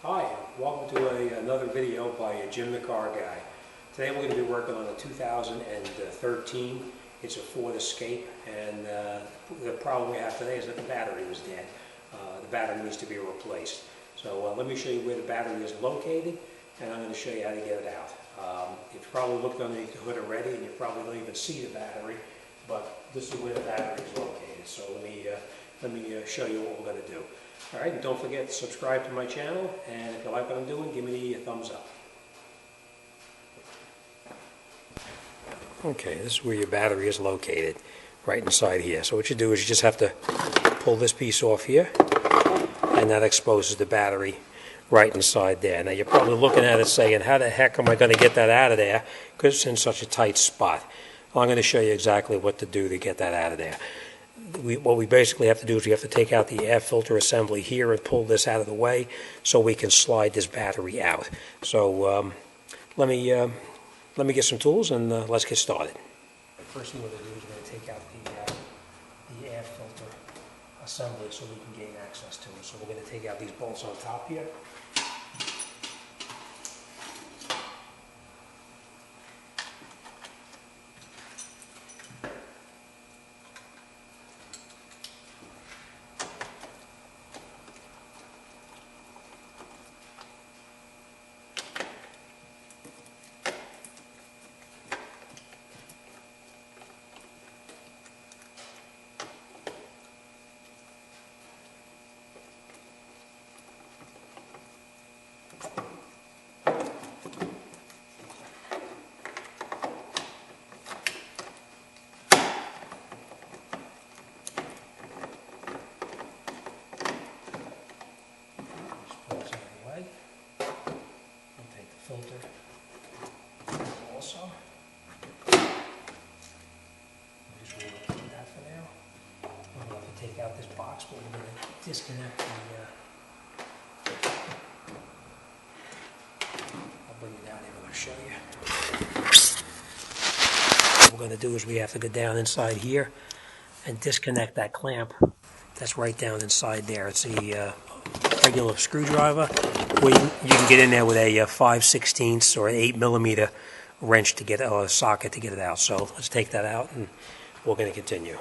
Hi, welcome to another video by Jimthecarguy. Today we're going to be working on a 2013. It's a Ford Escape, and the problem we have today is that the battery was dead. The battery needs to be replaced. So let me show you where the battery is located, and I'm going to show you how to get it out. You've probably looked underneath the hood already, and you probably don't even see the battery, but this is where the battery is located. So let me show you what we're going to do. Alright, and don't forget to subscribe to my channel, and if you like what I'm doing, give me a thumbs up. Okay, this is where your battery is located, right inside here. So what you do is you just have to pull this piece off here, and that exposes the battery right inside there. Now you're probably looking at it saying, how the heck am I going to get that out of there, because it's in such a tight spot. Well, I'm going to show you exactly what to do to get that out of there. What we basically have to do is we have to take out the air filter assembly here and pull this out of the way so we can slide this battery out. So let me get some tools and let's get started. The first thing we're going to do is we're going to take out the air filter assembly so we can gain access to it. So we're going to take out these bolts on top here. Filter also. We'll just relocate that for now. We're going to have to take out this box, but we're going to disconnect the. I'll bring it down here. I'm going to show you. What we're going to do is we have to go down inside here and disconnect that clamp. That's right down inside there. It's a regular screwdriver. Well, you can get in there with a 5/16 or an 8mm wrench to get a socket to get it out. So let's take that out and we're going to continue.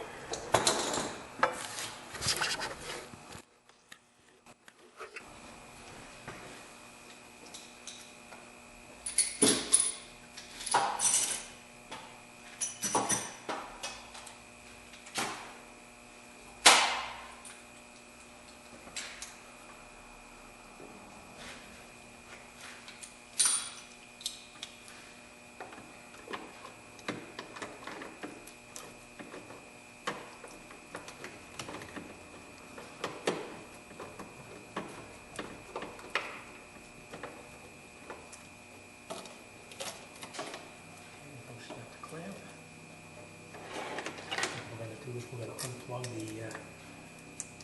We're going to unplug the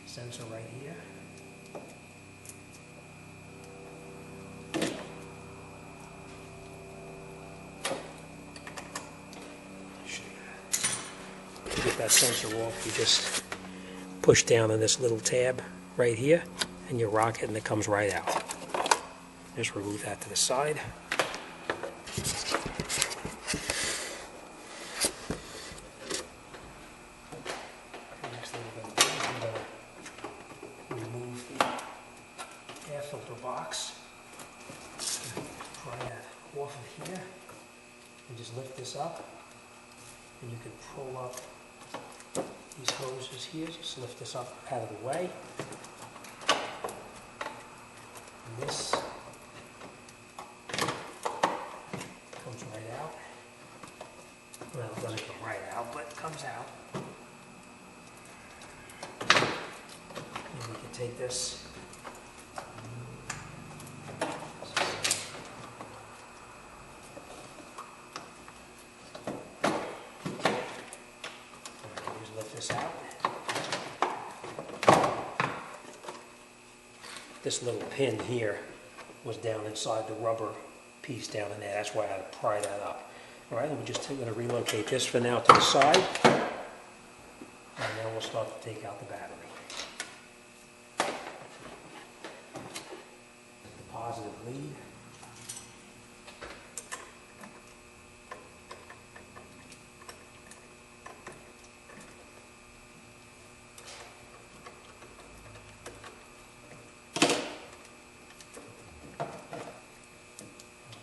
sensor right here. To get that sensor off, you just push down on this little tab right here, and you rock it, and it comes right out. Just remove that to the side. Box. Pry that off of here and just lift this up, and you can pull up these hoses here. Just lift this up out of the way, and this comes right out. Well, it doesn't come right out, but it comes out. And we can take this. This out. This little pin here was down inside the rubber piece down in there. That's why I had to pry that up. All right, we're just going to relocate this for now to the side, and then we'll start to take out the battery. positive lead.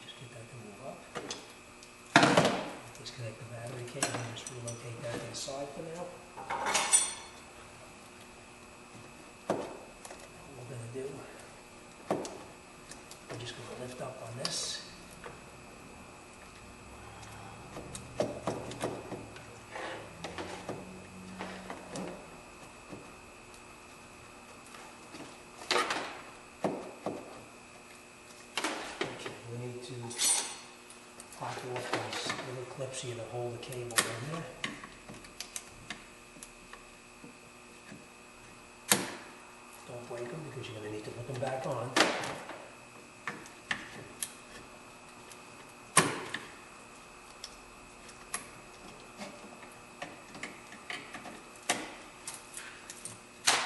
Just get that to move up. Disconnect the battery cable and just relocate that to the side for now. What we're going to do, we're just going to lift up on this. Okay, we need to pop off these little clips here to hold the cable in there. Don't break them because you're going to need to put them back on.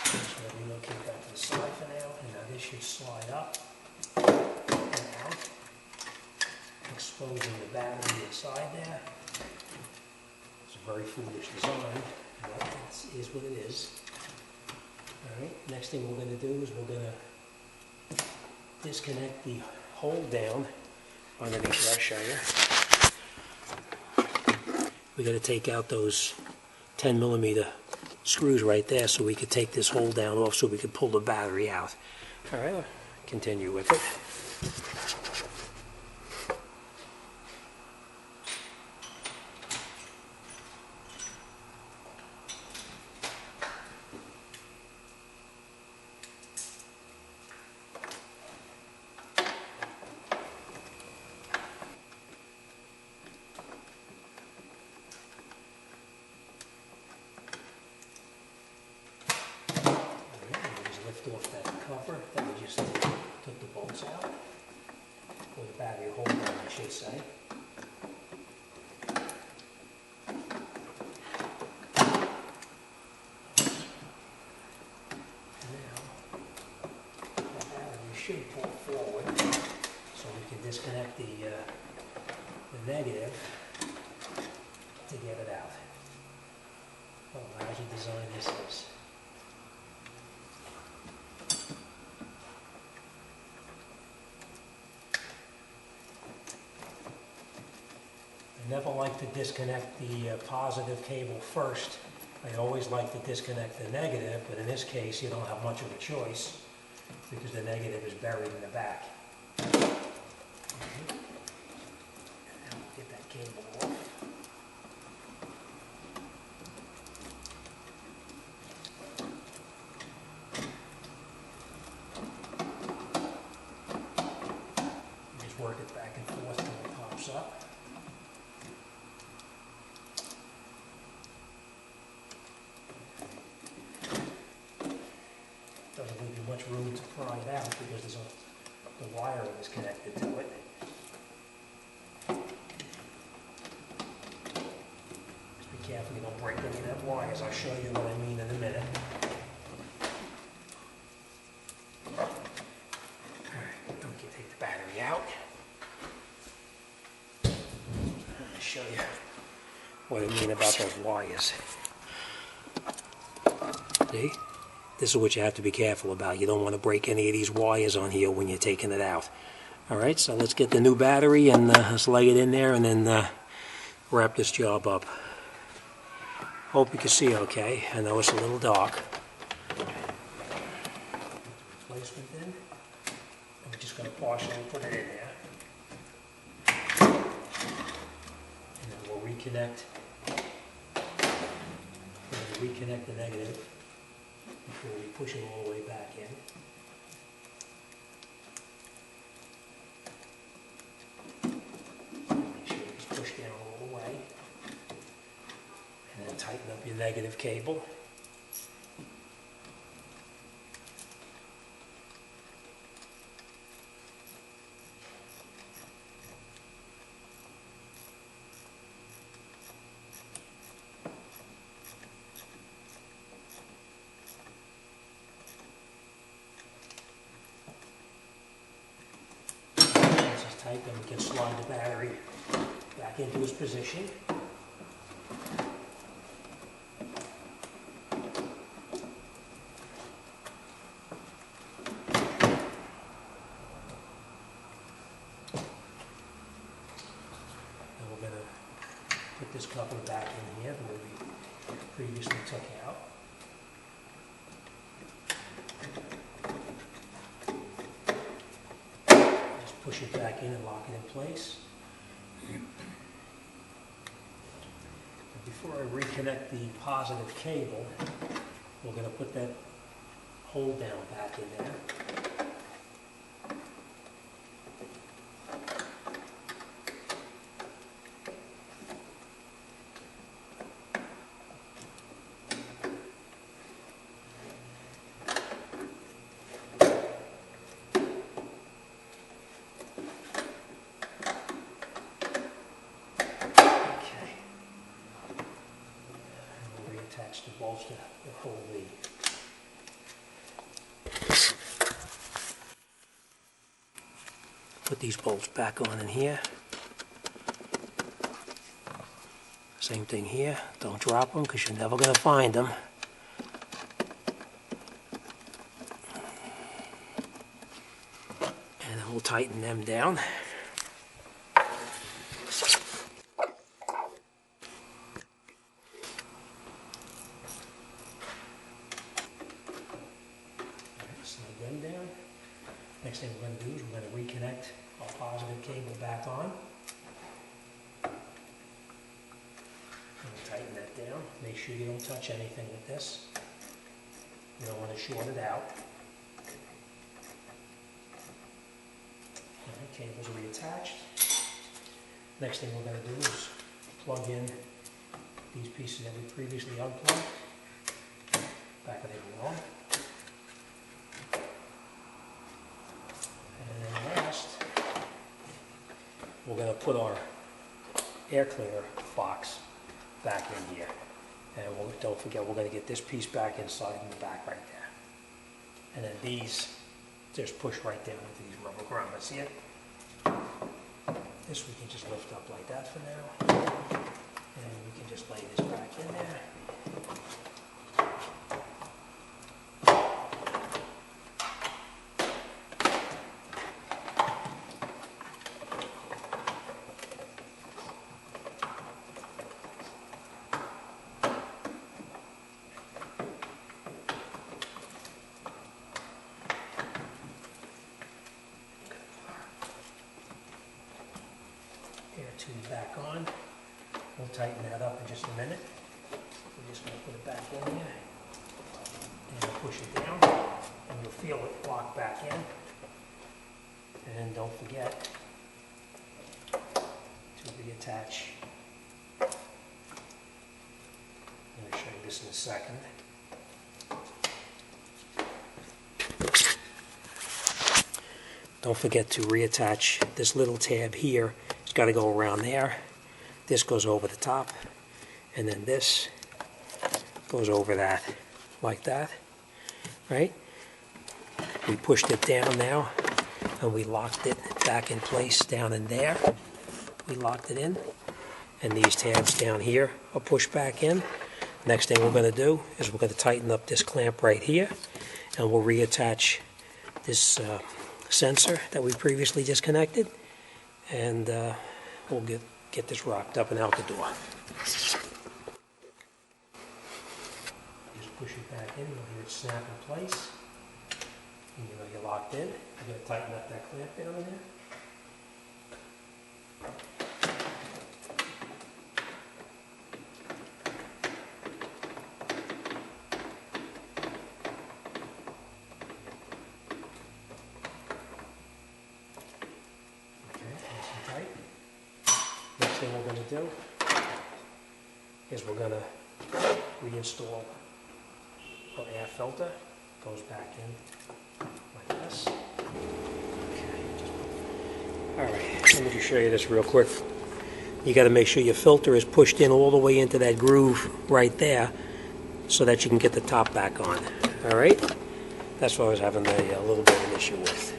Just going to relocate that to the side for now, and now this should slide up and out, exposing the battery inside there. It's a very foolish design, but it is what it is. Alright, next thing we're going to do is we're going to disconnect the hold down underneath here. I'll show you. We got to take out those 10mm screws right there so we could take this hold down off so we could pull the battery out. Alright, I'll continue with it. Off that cover that we just took the bolts out, or the battery holder, I should say. Now, the battery should pull forward so we can disconnect the negative to get it out. What a lousy design this is. I never like to disconnect the positive cable first. I always like to disconnect the negative, but in this case you don't have much of a choice because the negative is buried in the back. Okay. Now we'll get that cable off. Just work it back and forth until it pops up. Doesn't leave you much room to pry it out because there's the wiring is connected to it. Just be careful you don't break any of that wires. I'll show you what I mean in a minute. Alright, okay, take the battery out. Let me show you what I mean about those wires. See? This is what you have to be careful about. You don't want to break any of these wires on here when you're taking it out. Alright, so let's get the new battery and let's lay it in there and then wrap this job up. Hope you can see okay. I know it's a little dark. Replacement in. And we're just going to partially put it in there. And then we'll reconnect. We'll reconnect the negative before we push it all the way back in. Make sure it's pushed down all the way. And then tighten up your negative cable. tight, then we can slide the battery back into its position. And we're going to put this cover back in here that we previously took out. Push it back in and lock it in place. And before I reconnect the positive cable, we're going to put that hold down back in there. Attach the bolts to hold the put these bolts back on in here. Same thing here. Don't drop them because you're never going to find them. And then we'll tighten them down. Down. Next thing we're going to do is we're going to reconnect our positive cable back on. And we'll tighten that down. Make sure you don't touch anything with this. You don't want to short it out. Alright, cable's reattached. Next thing we're going to do is plug in these pieces that we previously unplugged. Back of the wall. We're going to put our air cleaner box back in here. And don't forget, we're going to get this piece back inside in the back right there. And then these just push right down into these rubber grommets. See it? This we can just lift up like that for now. And we can just lay this back in there. Tube back on. We'll tighten that up in just a minute. We're just going to put it back in there and we'll push it down and you'll feel it lock back in. And then don't forget to reattach. I'm going to show you this in a second. Don't forget to reattach this little tab here. It's got to go around there. This goes over the top, and then this goes over that, like that, right? We pushed it down now, and we locked it back in place down in there. We locked it in, and these tabs down here are pushed back in. Next thing we're going to do is we're going to tighten up this clamp right here, and we'll reattach this sensor that we previously disconnected, and we'll get this rocked up and out the door. Just push it back in, you'll hear it snap in place, and you know you're locked in. You're going to tighten up that clamp down in there. Next thing we're going to do is we're going to reinstall our air filter. Goes back in like this. Okay. Alright, let me just show you this real quick. You got to make sure your filter is pushed in all the way into that groove right there so that you can get the top back on. Alright? That's what I was having a little bit of an issue with.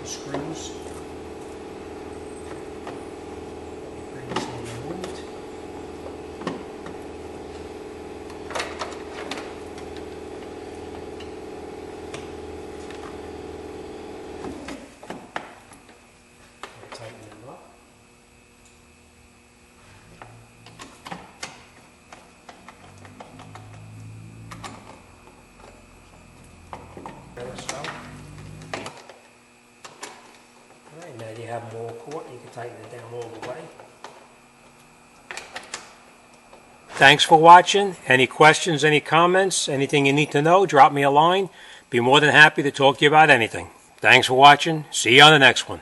the screws. Previously removed. Tighten them up. Alright, now you have more cord, you can tighten it down all the way. Thanks for watching. Any questions, any comments, anything you need to know, drop me a line. Be more than happy to talk to you about anything. Thanks for watching. See you on the next one.